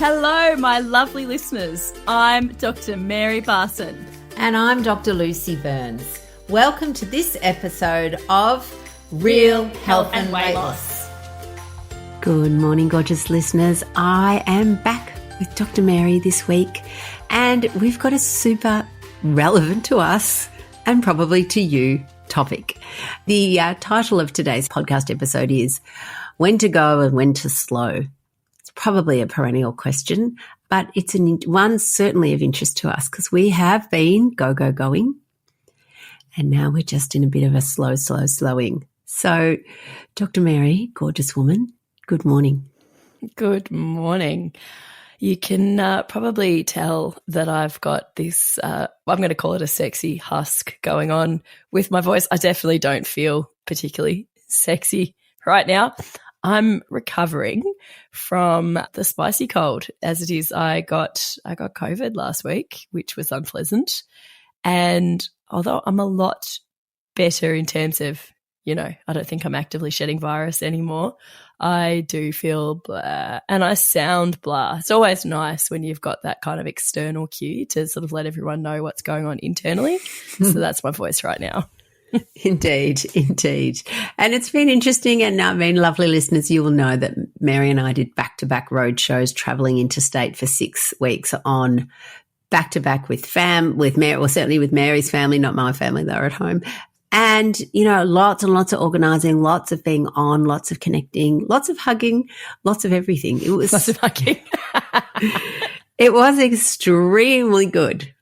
Hello, my lovely listeners. I'm Dr. Mary Barson. And I'm Dr. Lucy Burns. Welcome to this episode of Real Health and Weight Loss. Good morning, gorgeous listeners. I am back with Dr. Mary this week, and we've got a super relevant to us and probably to you topic. The title of today's podcast episode is When to Go and When to Slow. Probably a perennial question, but it's one certainly of interest to us because we have been going, and now we're just in a bit of a slowing. So, Dr. Mary, gorgeous woman, good morning. Good morning. You can probably tell that I've got this, I'm going to call it a sexy husk going on with my voice. I definitely don't feel particularly sexy right now. I'm recovering from the spicy cold. As it is, I got COVID last week, which was unpleasant. And although I'm a lot better in terms of, I don't think I'm actively shedding virus anymore, I do feel blah and I sound blah. It's always nice when you've got that kind of external cue to sort of let everyone know what's going on internally. So that's my voice right now. Indeed. And it's been interesting. And I mean, lovely listeners, you will know that Mary and I did back-to-back road shows traveling interstate for 6 weeks on back-to-back with Mary, or certainly with Mary's family, not my family, they were at home. And, lots and lots of organising, lots of being on, lots of connecting, lots of hugging, lots of everything. It was lots of hugging. It was extremely good,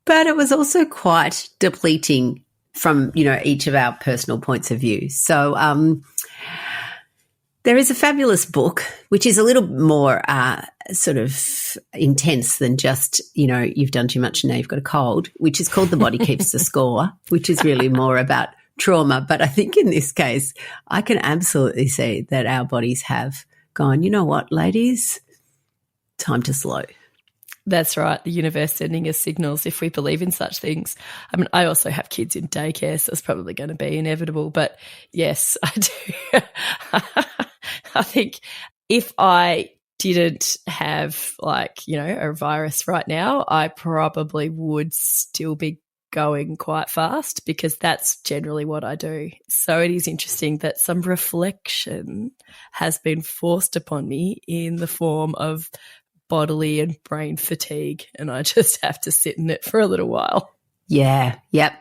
but it was also quite depleting from, each of our personal points of view. So there is a fabulous book, which is a little more sort of intense than just, you've done too much and now you've got a cold, which is called The Body Keeps the Score, which is really more about trauma. But I think in this case, I can absolutely see that our bodies have gone, you know what, ladies, time to slow. That's right. The universe sending us signals if we believe in such things. I mean, I also have kids in daycare, so it's probably going to be inevitable. But yes, I do. I think if I didn't have a virus right now, I probably would still be going quite fast because that's generally what I do. So it is interesting that some reflection has been forced upon me in the form of bodily and brain fatigue, and I just have to sit in it for a little while. Yeah, yep.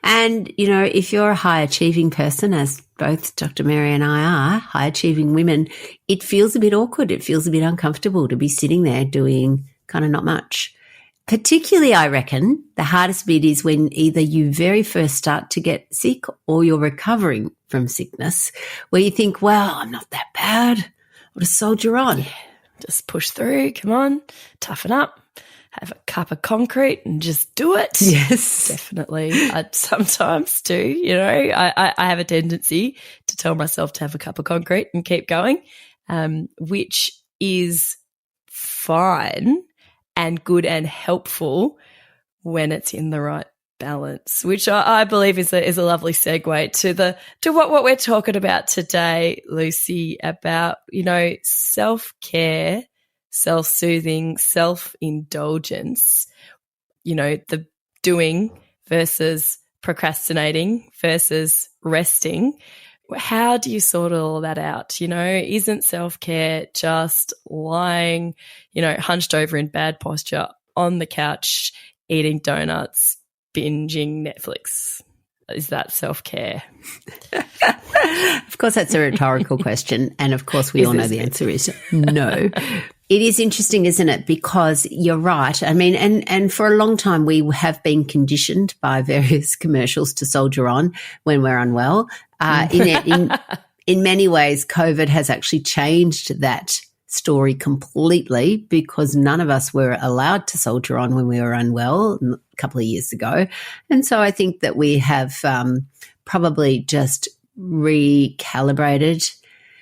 And, if you're a high-achieving person, as both Dr. Mary and I are, high-achieving women, it feels a bit awkward. It feels a bit uncomfortable to be sitting there doing kind of not much. Particularly, I reckon, the hardest bit is when either you very first start to get sick or you're recovering from sickness, where you think, well, I'm not that bad. I'll just soldier on. Yeah. Just push through, come on, toughen up, have a cup of concrete and just do it. Yes. Definitely. I sometimes do, I have a tendency to tell myself to have a cup of concrete and keep going, which is fine and good and helpful when it's in the right balance, which I believe is a lovely segue to what we're talking about today, Lucy, about, self-care, self-soothing, self-indulgence, the doing versus procrastinating versus resting. How do you sort all that out? Isn't self-care just lying, hunched over in bad posture on the couch, eating donuts, binging Netflix? Is that self-care? Of course, that's a rhetorical question. And of course, we all know the answer is no. It is interesting, isn't it? Because you're right. I mean, and for a long time, we have been conditioned by various commercials to soldier on when we're unwell. In many ways, COVID has actually changed that story completely because none of us were allowed to soldier on when we were unwell a couple of years ago. And so I think that we have probably just recalibrated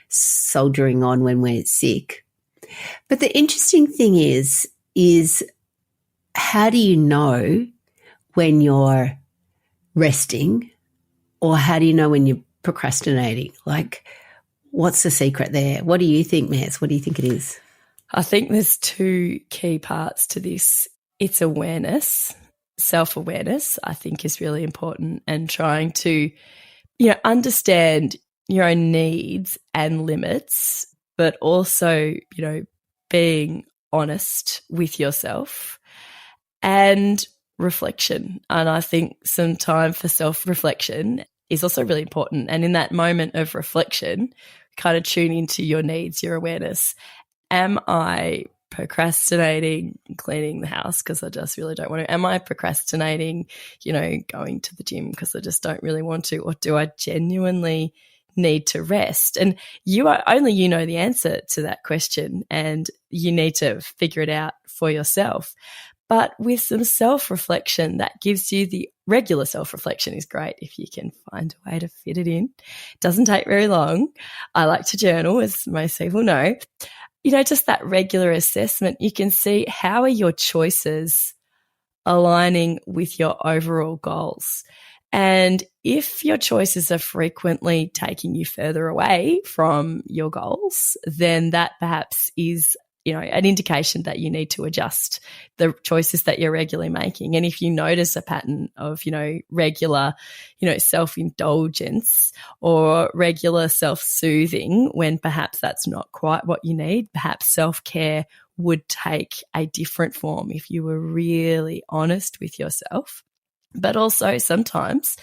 soldiering on when we're sick. But the interesting thing is how do you know when you're resting, or how do you know when you're procrastinating? Like, what's the secret there? What do you think, Maz? What do you think it is? I think there's two key parts to this. It's awareness. Self-awareness, I think, is really important, and trying to, understand your own needs and limits, but also, being honest with yourself, and reflection. And I think some time for self-reflection is also really important. And in that moment of reflection, kind of tune into your needs, your awareness. Am I procrastinating cleaning the house because I just really don't want to? Am I procrastinating, going to the gym because I just don't really want to? Or do I genuinely need to rest? And only you know the answer to that question, and you need to figure it out for yourself. But with some self-reflection, that gives you the regular self-reflection is great if you can find a way to fit it in. It doesn't take very long. I like to journal, as most people know. Just that regular assessment, you can see how are your choices aligning with your overall goals. And if your choices are frequently taking you further away from your goals, then that perhaps is, an indication that you need to adjust the choices that you're regularly making. And if you notice a pattern of, regular, self-indulgence or regular self-soothing, when perhaps that's not quite what you need, perhaps self-care would take a different form if you were really honest with yourself. But also sometimes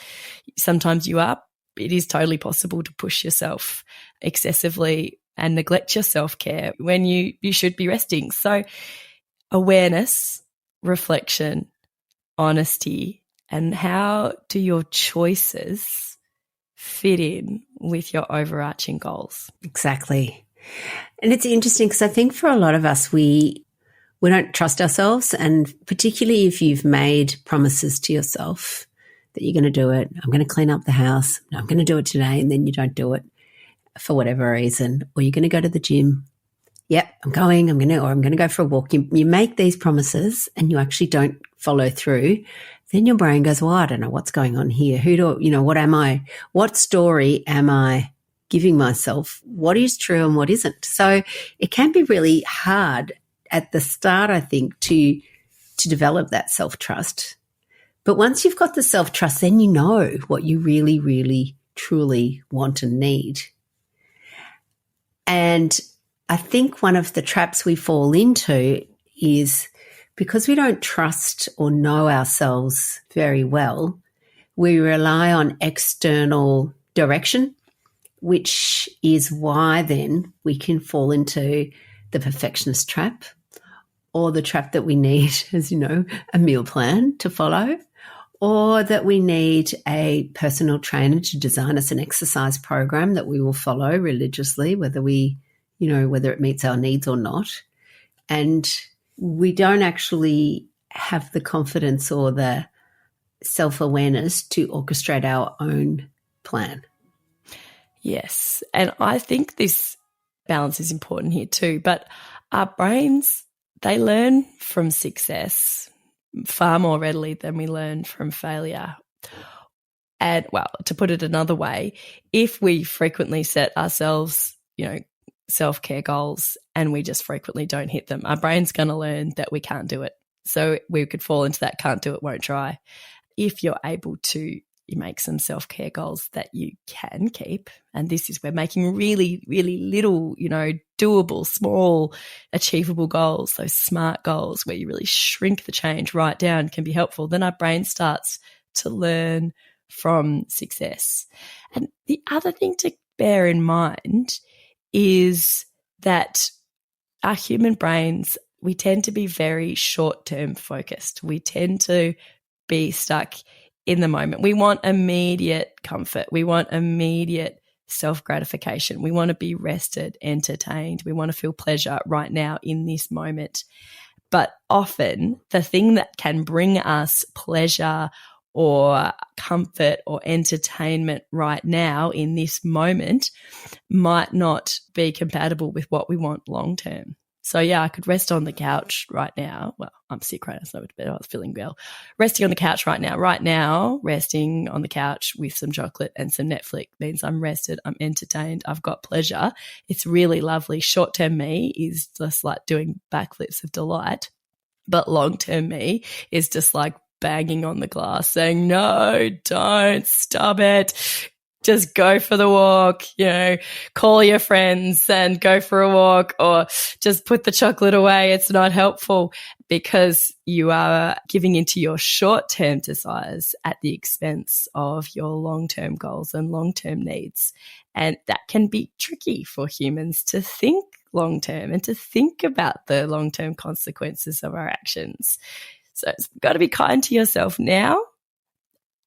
it is totally possible to push yourself excessively and neglect your self-care when you should be resting. So awareness, reflection, honesty, and how do your choices fit in with your overarching goals? Exactly. And it's interesting because I think for a lot of us, we don't trust ourselves, and particularly if you've made promises to yourself that you're going to do it. I'm going to clean up the house. No, I'm going to do it today, and then you don't do it for whatever reason, or you're going to go to the gym. Yep, I'm going to go for a walk. You make these promises and you actually don't follow through. Then your brain goes, well, I don't know what's going on here. What story am I giving myself? What is true and what isn't? So it can be really hard at the start, I think, to develop that self-trust. But once you've got the self-trust, then you know what you really, really, truly want and need. And I think one of the traps we fall into is because we don't trust or know ourselves very well, we rely on external direction, which is why then we can fall into the perfectionist trap, or the trap that we need, as you know, a meal plan to follow, or that we need a personal trainer to design us an exercise program that we will follow religiously, whether it meets our needs or not. And we don't actually have the confidence or the self-awareness to orchestrate our own plan. Yes. And I think this balance is important here too. But our brains, they learn from success far more readily than we learn from failure. And, well, to put it another way, if we frequently set ourselves, self-care goals and we just frequently don't hit them, our brain's going to learn that we can't do it. So we could fall into that can't do it, won't try. If you're able to make some self-care goals that you can keep, and this is where making really, really little, doable, small, achievable goals, those SMART goals where you really shrink the change right down, can be helpful. Then our brain starts to learn from success. And the other thing to bear in mind is that our human brains, we tend to be very short-term focused. We tend to be stuck in the moment. We want immediate comfort. We want immediate self-gratification. We want to be rested, entertained. We want to feel pleasure right now in this moment. But often the thing that can bring us pleasure or comfort or entertainment right now in this moment might not be compatible with what we want long term. So yeah, I could rest on the couch right now. Well, I'm sick right now, so I was feeling well. Resting on the couch right now. Right now, resting on the couch with some chocolate and some Netflix means I'm rested, I'm entertained, I've got pleasure. It's really lovely. Short-term me is just like doing backflips of delight, but long-term me is just like banging on the glass saying, no, don't, stop it. Just go for the walk, call your friends and go for a walk, or just put the chocolate away. It's not helpful because you are giving into your short-term desires at the expense of your long-term goals and long-term needs. And that can be tricky for humans to think long-term and to think about the long-term consequences of our actions. So it's got to be kind to yourself now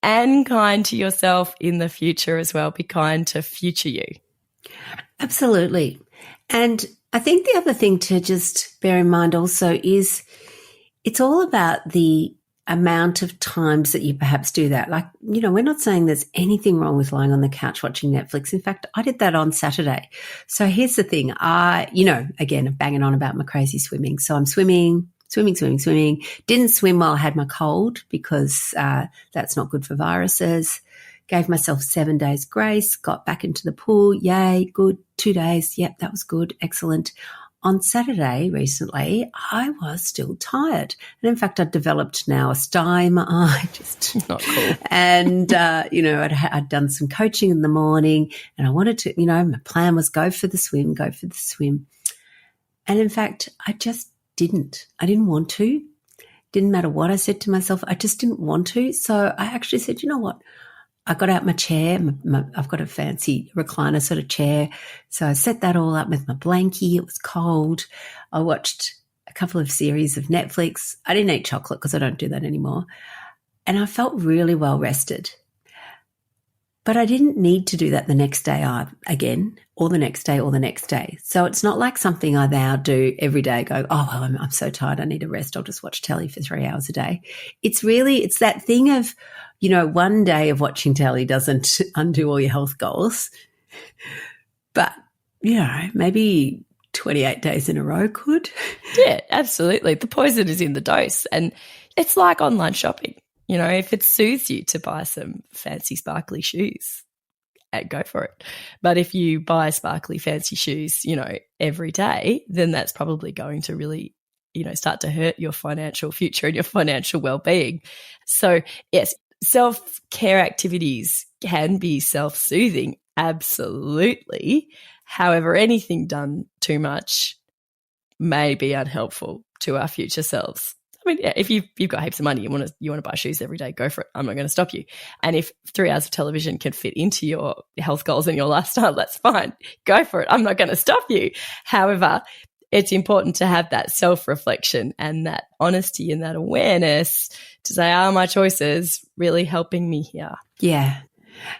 and kind to yourself in the future as well. Be kind to future you. Absolutely. And I think the other thing to just bear in mind also is it's all about the amount of times that you perhaps do that. Like, we're not saying there's anything wrong with lying on the couch watching Netflix. In fact, I did that on Saturday. So here's the thing. Again, I'm banging on about my crazy swimming. So I'm swimming. Didn't swim while I had my cold because that's not good for viruses. Gave myself 7 days grace, got back into the pool. Yay, good. 2 days. Yep, that was good. Excellent. On Saturday recently, I was still tired. And in fact, I'd developed now a sty in my eye. Just not cool. And, I'd done some coaching in the morning and I wanted to, my plan was go for the swim. And in fact, I didn't want to. Didn't matter what I said to myself. I just didn't want to. So I actually said, you know what? I got out my chair. I've got a fancy recliner sort of chair. So I set that all up with my blankie. It was cold. I watched a couple of series of Netflix. I didn't eat chocolate because I don't do that anymore. And I felt really well rested. But I didn't need to do that the next day again, or the next day. So it's not like something I now do every day, go, oh, well, I'm so tired, I need a rest, I'll just watch telly for 3 hours a day. It's that thing of, one day of watching telly doesn't undo all your health goals. But, maybe 28 days in a row could. Yeah, absolutely. The poison is in the dose. And it's like online shopping. If it soothes you to buy some fancy sparkly shoes, go for it. But if you buy sparkly fancy shoes, every day, then that's probably going to really, start to hurt your financial future and your financial well-being. So yes, self-care activities can be self-soothing, absolutely. However, anything done too much may be unhelpful to our future selves. I mean, yeah, if you've got heaps of money, you want to buy shoes every day, go for it. I'm not going to stop you. And if 3 hours of television can fit into your health goals and your lifestyle, that's fine. Go for it. I'm not going to stop you. However, it's important to have that self-reflection and that honesty and that awareness to say, are my choices really helping me here? Yeah.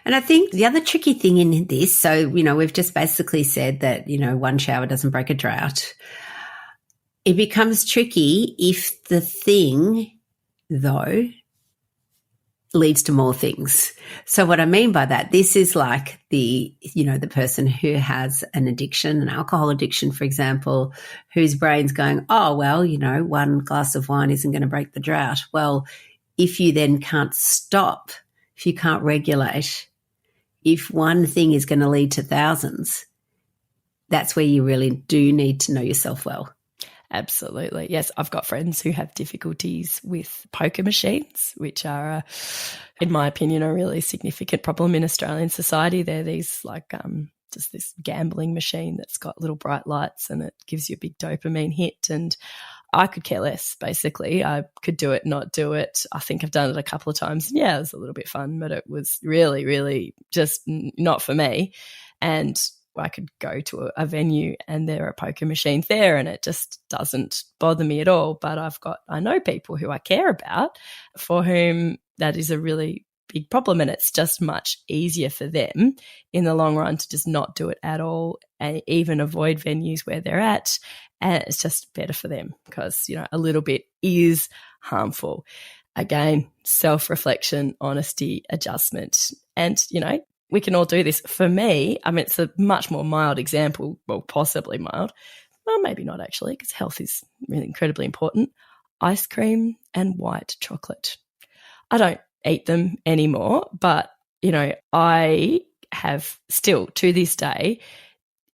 And I think the other tricky thing in this, so, we've just basically said that, one shower doesn't break a drought. It becomes tricky if the thing, though, leads to more things. So what I mean by that, this is like the person who has an addiction, an alcohol addiction, for example, whose brain's going, oh, well, one glass of wine isn't going to break the drought. Well, if you then can't stop, if you can't regulate, if one thing is going to lead to thousands, that's where you really do need to know yourself well. Absolutely. Yes, I've got friends who have difficulties with poker machines, which are, in my opinion, a really significant problem in Australian society. They're these just this gambling machine that's got little bright lights and it gives you a big dopamine hit. And I could care less, basically. I could do it, not do it. I think I've done it a couple of times. Yeah, it was a little bit fun, but it was really, really just not for me. And I could go to a venue and there are poker machines there and it just doesn't bother me at all. But I know people who I care about for whom that is a really big problem, and it's just much easier for them in the long run to just not do it at all and even avoid venues where they're at. And it's just better for them because, a little bit is harmful. Again, self-reflection, honesty, adjustment. And, we can all do this. For me, I mean, it's a much more mild example, well, possibly mild. well, maybe not actually, because health is really incredibly important, ice cream and white chocolate. I don't eat them anymore, but, I have still to this day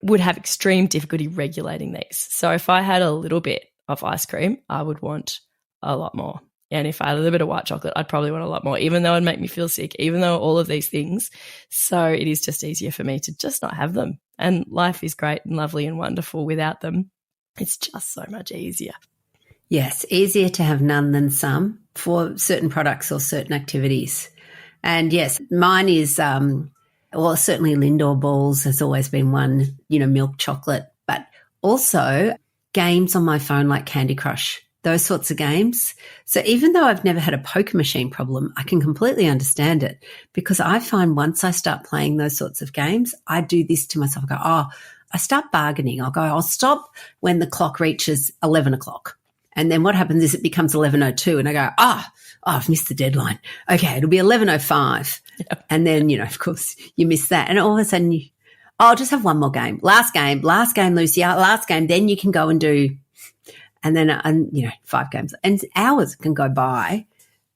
would have extreme difficulty regulating these. So if I had a little bit of ice cream, I would want a lot more. And if I had a little bit of white chocolate, I'd probably want a lot more, even though it'd make me feel sick, even though all of these things. So it is just easier for me to just not have them. And life is great and lovely and wonderful without them. It's just so much easier. Yes, easier to have none than some for certain products or certain activities. And yes, mine is, certainly Lindor balls has always been one, milk chocolate, but also games on my phone like Candy Crush, those sorts of games. So even though I've never had a poker machine problem, I can completely understand it, because I find once I start playing those sorts of games, I do this to myself. I go, I start bargaining. I'll stop when the clock reaches 11 o'clock. And then what happens is it becomes 11:02 and I go, I've missed the deadline. Okay, it'll be 11:05. Yep. And then, of course, you miss that. And all of a sudden, I'll just have one more game. Last game, Lucy, last game. Then you can go and do, and then, 5 games. And hours can go by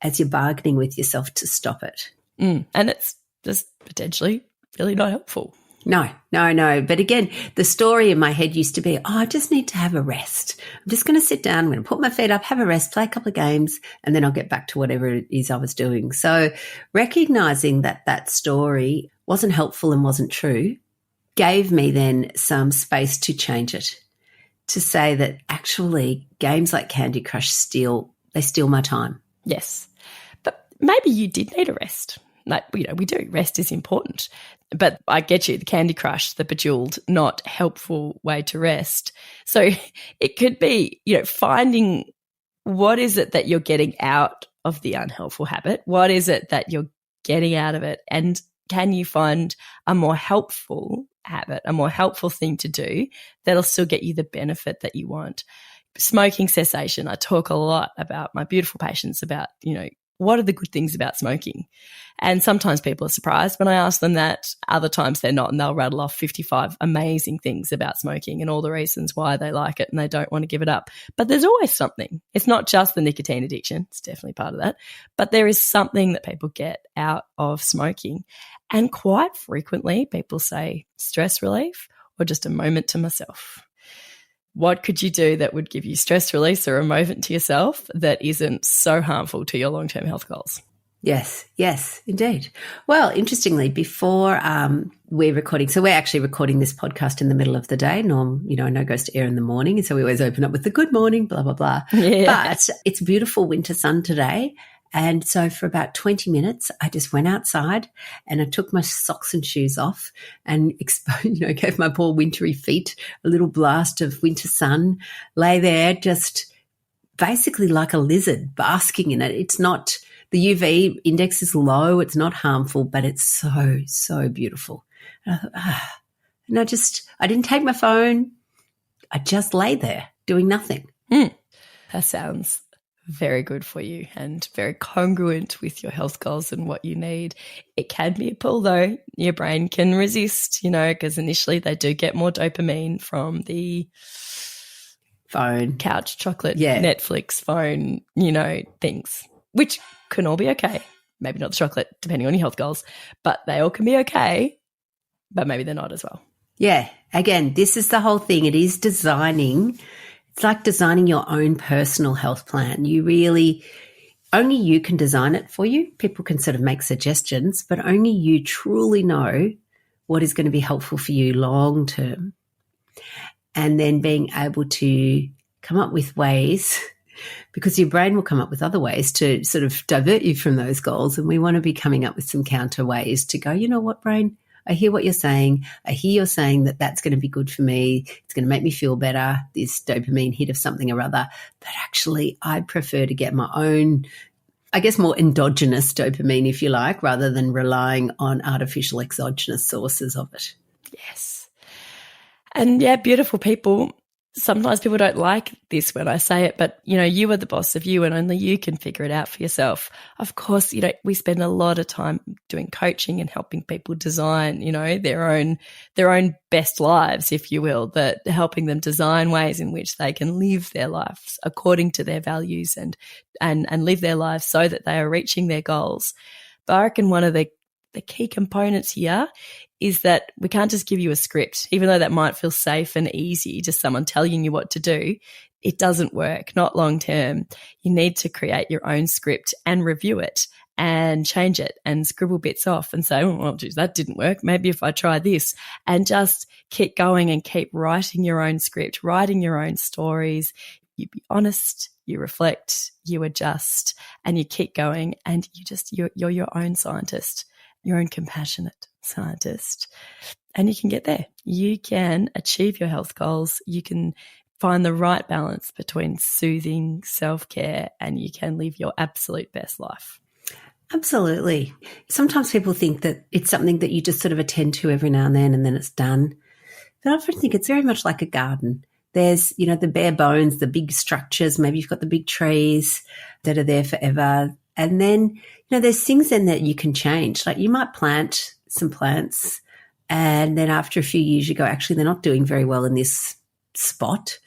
as you're bargaining with yourself to stop it. And it's just potentially really not helpful. No. But again, the story in my head used to be, I just need to have a rest. I'm just going to sit down, I'm going to put my feet up, have a rest, play a couple of games, and then I'll get back to whatever it is I was doing. So recognizing that story wasn't helpful and wasn't true gave me then some space to change it, to say that actually games like Candy Crush steal my time. Yes. But maybe you did need a rest. Like, we do. Rest is important. But I get you, the Candy Crush, the bejeweled, not helpful way to rest. So it could be, finding what is it that you're getting out of the unhelpful habit? What is it that you're getting out of it? And can you find a more helpful habit, a more helpful thing to do that'll still get you the benefit that you want? Smoking cessation. I talk a lot about my beautiful patients about, what are the good things about smoking? And sometimes people are surprised when I ask them that. Other times they're not, and they'll rattle off 55 amazing things about smoking and all the reasons why they like it and they don't want to give it up. But there's always something. It's not just the nicotine addiction. It's definitely part of that. But there is something that people get out of smoking. And quite frequently people say stress relief or just a moment to myself. What could you do that would give you stress release or a moment to yourself that isn't so harmful to your long-term health goals? Yes, indeed. Well, interestingly, before we're recording, so we're actually recording this podcast in the middle of the day. Norm, I know goes to air in the morning, and so we always open up with the good morning, blah, blah, blah. Yeah. But it's beautiful winter sun today. And so for about 20 minutes, I just went outside and I took my socks and shoes off and gave my poor wintry feet a little blast of winter sun, lay there just basically like a lizard basking in it. It's not, the UV index is low, it's not harmful, but it's so, so beautiful. And I thought, and I didn't take my phone. I just lay there doing nothing. That sounds very good for you and very congruent with your health goals and what you need. It can be a pull though. Your brain can resist, because initially they do get more dopamine from the phone, couch, chocolate, Netflix, phone, things, which can all be okay. Maybe not the chocolate, depending on your health goals, but they all can be okay, but maybe they're not as well. Yeah. Again, this is the whole thing. It is designing. It's like designing your own personal health plan. Only you can design it for you. People can sort of make suggestions, but only you truly know what is going to be helpful for you long term. And then being able to come up with ways, because your brain will come up with other ways to sort of divert you from those goals. And we want to be coming up with some counter ways to go, you know what, brain? I hear what you're saying. I hear you're saying that that's going to be good for me. It's going to make me feel better, this dopamine hit of something or other. But actually, I'd prefer to get my own, I guess, more endogenous dopamine, if you like, rather than relying on artificial exogenous sources of it. Yes. And beautiful people, sometimes people don't like this when I say it, but, you are the boss of you and only you can figure it out for yourself. Of course, we spend a lot of time doing coaching and helping people design, their own best lives, if you will, that helping them design ways in which they can live their lives according to their values and live their lives so that they are reaching their goals. But I reckon one of the key components here is that we can't just give you a script, even though that might feel safe and easy, just someone telling you what to do. It doesn't work, not long term. You need to create your own script and review it and change it and scribble bits off and say, oh, well, geez, that didn't work. Maybe if I try this, and just keep going and keep writing your own script, writing your own stories. You be honest, you reflect, you adjust, and you keep going, and you're your own scientist, your own compassionate scientist, and you can get there. You can achieve your health goals. You can find the right balance between soothing self-care, and you can live your absolute best life. Absolutely. Sometimes people think that it's something that you just sort of attend to every now and then it's done. But I often think it's very much like a garden. There's, the bare bones, the big structures. Maybe you've got the big trees that are there forever. And then, there's things then that you can change. Like you might plant some plants, and then after a few years you go, actually, they're not doing very well in this spot.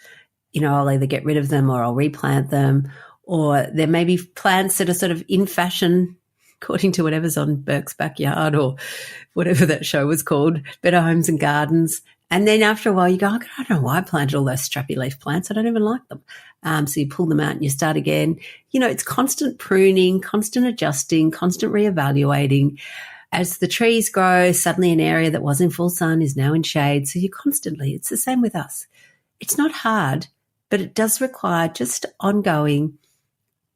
I'll either get rid of them or I'll replant them. Or there may be plants that are sort of in fashion, according to whatever's on Burke's Backyard or whatever that show was called, Better Homes and Gardens. And then after a while you go, I don't know why I planted all those strappy leaf plants. I don't even like them. So you pull them out and you start again. It's constant pruning, constant adjusting, constant reevaluating. As the trees grow, suddenly an area that was in full sun is now in shade. So you constantly, it's the same with us. It's not hard, but it does require just ongoing,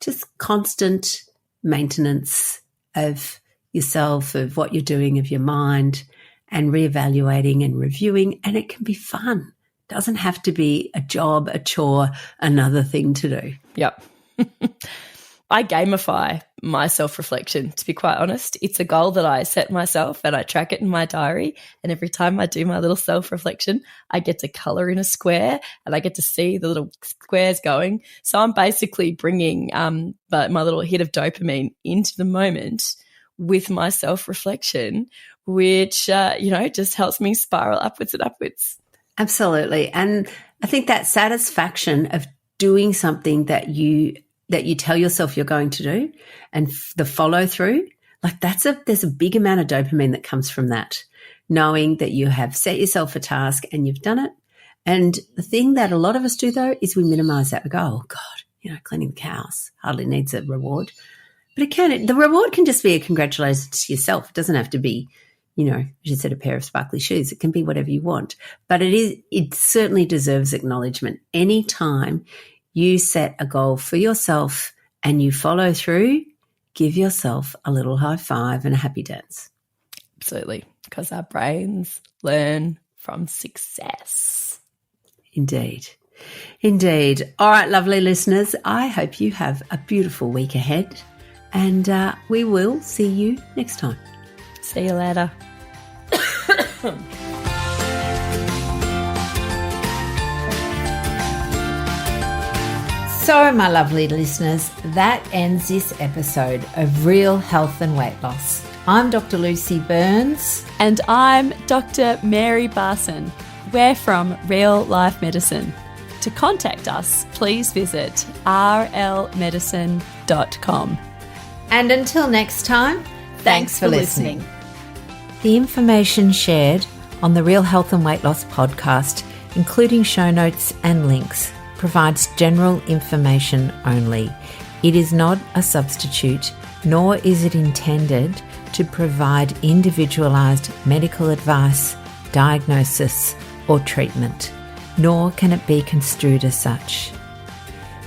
just constant maintenance of yourself, of what you're doing, of your mind, and reevaluating and reviewing. And it can be fun. It doesn't have to be a job, a chore, another thing to do. Yep. I gamify my self-reflection, to be quite honest. It's a goal that I set myself and I track it in my diary. And every time I do my little self-reflection, I get to colour in a square and I get to see the little squares going. So I'm basically bringing my little hit of dopamine into the moment with my self-reflection, which, just helps me spiral upwards and upwards. Absolutely. And I think that satisfaction of doing something that you tell yourself you're going to do and the follow through, like there's a big amount of dopamine that comes from that, knowing that you have set yourself a task and you've done it. And the thing that a lot of us do though is we minimize that. We go, oh God, cleaning the cows hardly needs a reward. But the reward can just be a congratulations to yourself. It doesn't have to be, as you said, a pair of sparkly shoes. It can be whatever you want. But it certainly deserves acknowledgement. Anytime you set a goal for yourself and you follow through, give yourself a little high five and a happy dance. Absolutely, because our brains learn from success. Indeed. Indeed. All right, lovely listeners, I hope you have a beautiful week ahead, and we will see you next time. See you later. So, my lovely listeners, that ends this episode of Real Health and Weight Loss. I'm Dr. Lucy Burns. And I'm Dr. Mary Barson. We're from Real Life Medicine. To contact us, please visit rlmedicine.com. And until next time, thanks for listening. The information shared on the Real Health and Weight Loss podcast, including show notes and links, provides general information only. It is not a substitute, nor is it intended to provide individualized medical advice, diagnosis, or treatment, nor can it be construed as such.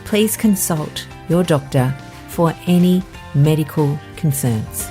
Please consult your doctor for any medical concerns.